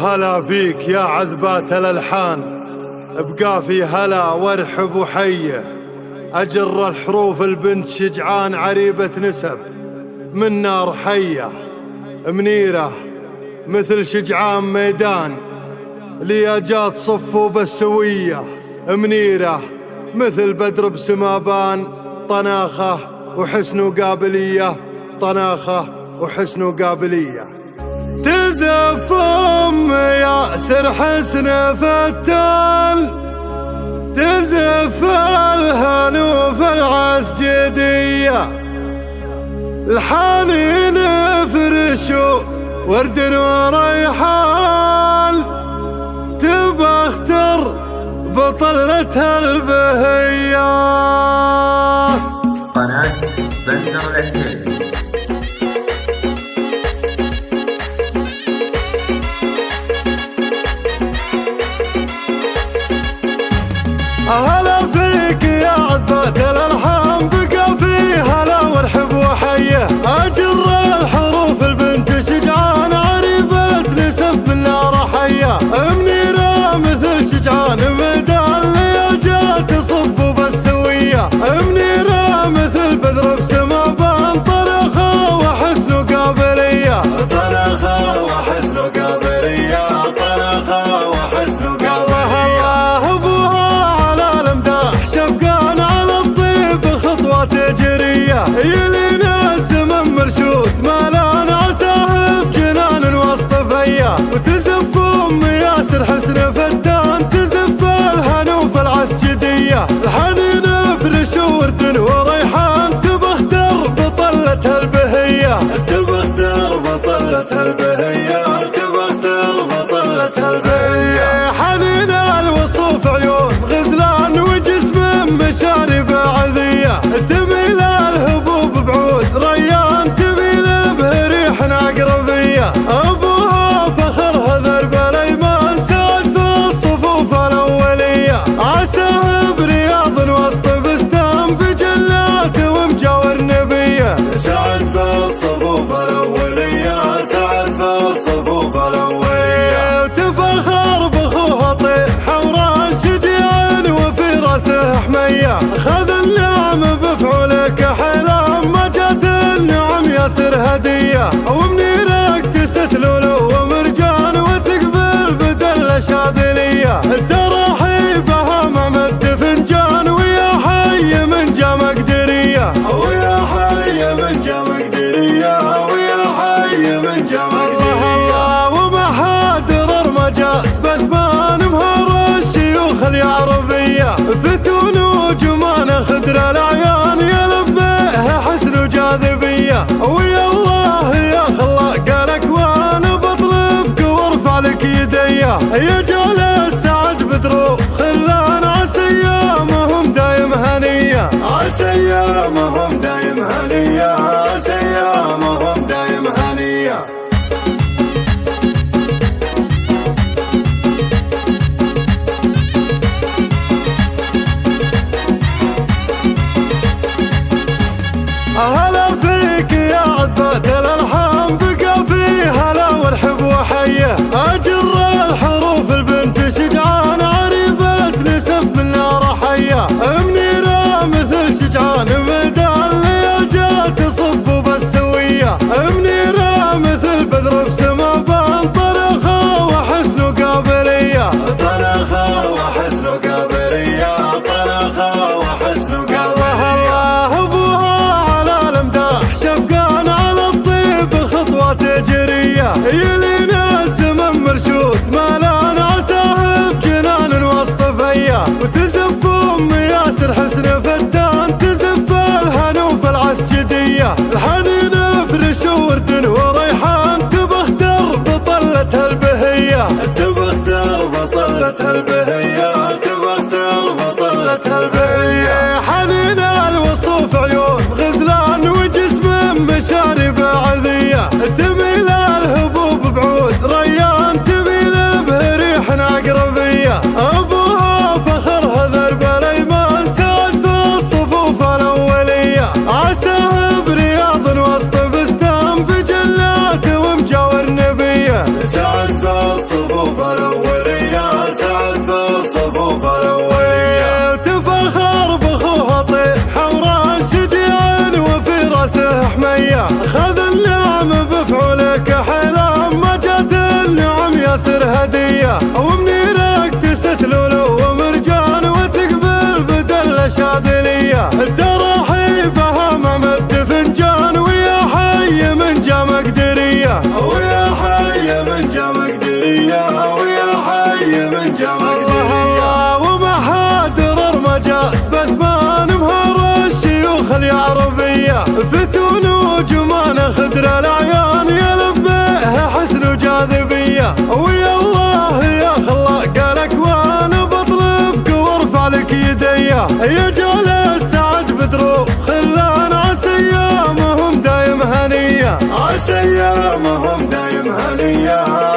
هلا فيك يا عذبات الألحان، ابقى في هلا وارحب وحيه. أجر الحروف البنت شجعان عريبة نسب من نار حية، منيرة مثل شجعان ميدان لياجات صفوا بالسوية، منيرة مثل بدر بسمابان، طناخة وحسن وقابلية، طناخة وحسن وقابلية. تزف أم ياسر حسن فتان، تزف الهنوف العسجدية، الحنين فرش ورد وريحان، تبختر بطلتها البهيات. قناة بندر العتيبي. هلا فيك يا عذبات الألحان، بقى في هلا وارحب وحيه. أجر الحروف البنت شجعان عريبة نسب من نار حية، منيرة مثل شجعان ميدان لياجات تصف بالسوية، منيرة مثل بدر بسمابان، طناخة وحسن وقابلية، طناخة وحسن وقابلية، طناخة وحسن وقابلية. تجرية يلينا الزمن مرشود، مالان عساه بجنان وسط فيا، وتزف أم ياسر حسن فتان، تزف الهنوف العسجدية، الحنين فرش ورد وريحان، تبختر بطلتها البهية، تبختر بطلتها البهية، تبختر بطلتها البهية. حنين الوصوف عيون غزلان وجسم مشارب عذية، تميل الهبوب بعود ريان، تميل بريح أقربية، أبوها فخرها ذرب الأيمان، سعد في الصفوف الأولية، عساه برياض وسط بستان، بجلات ومجاور نبية، سعد في الصفوف الأولية، سعد في الصفوف الأولية. تفخر بأخوها طير حوران شجيع وفي راسه حمية، خذ النعم بفعولك حلام، ما جات النعم ياسر هدية، ومنيرة اكتست لولو ومرجان، وتقبل بدل شاذلية، التراحيبها ممد فنجان، ويا حي من جام قدرية، ويا حي من جام قدرية، ويا حي من جام قدرية. ومحادر رمجات بثمان مهار الشيوخ اليعربية، فتون وجمان خدر العيان، يلبيها حسن وجاذبية، ويا الله يا خلاق الاكوان، بطلبك وارفع لك يديه، يجعل السعد بدروب خلان، عسيامهم دايم هنيه، عسيامهم دايم هنيه، عسيامهم دايم هنيه. هلا فيك يا عذبات الألحان، بقى في هلا وارحب وحيه. أجر الحروف البنت شجعان عريبة نسب من نار حية، منيرة مثل شجعان ميدان لياجات تصف بالسوية، منيرة مثل بدر بسمابان، طناخة وحسن وقابلية، طناخة وحسن وقابلية، طناخة وحسن وقابلية. تجرية يلينا الزمن مرشود، مالان عساه بجنان وسط فيا، وتزف أم ياسر حسن فتان، تزف الهنوف العسجدية، الحنين فرش ورد وريحان، تبختر بطلتها البهية، تبختر بطلتها البهية، تبختر بطلتها البهية. حنين الوصوف عيون غزلان وجسم مشارب عذية، تميل الهبوب بعود ريان، تميل بريح أقربية، أبوها فخرها ذرب الأيمان، سعد في الصفوف الأولية، عساه برياض وسط بستان، بجلات ومجاور نبية، سعد في الصفوف الأولية، سعد في الصفوف الأولية. تفخر بأخوه طير حوران شجاع وفي راسه حمية، خذ النعم بفعولك حيلام ما جات النعم ياسر هدية. ومنيرك تستلولو ومرجان وتقبل بدل شاذلية، التراحيبها مع مد فنجان ويا حي من جام قدرية، ويا حي من جام قدرية، ويا حي من جام قدرية. ومحادر رمجات بثمان مهار الشيوخ اليعربية، فتون وجمان خدر الأعيان يلبيها حسن وجاذبية. ويا الله يا خلاق الأكوان بطلبك وارفع لك يديا، يا جال السعد بدرو خلان عسى ايامهم دايم هنية، عسى ايامهم دايم هنية.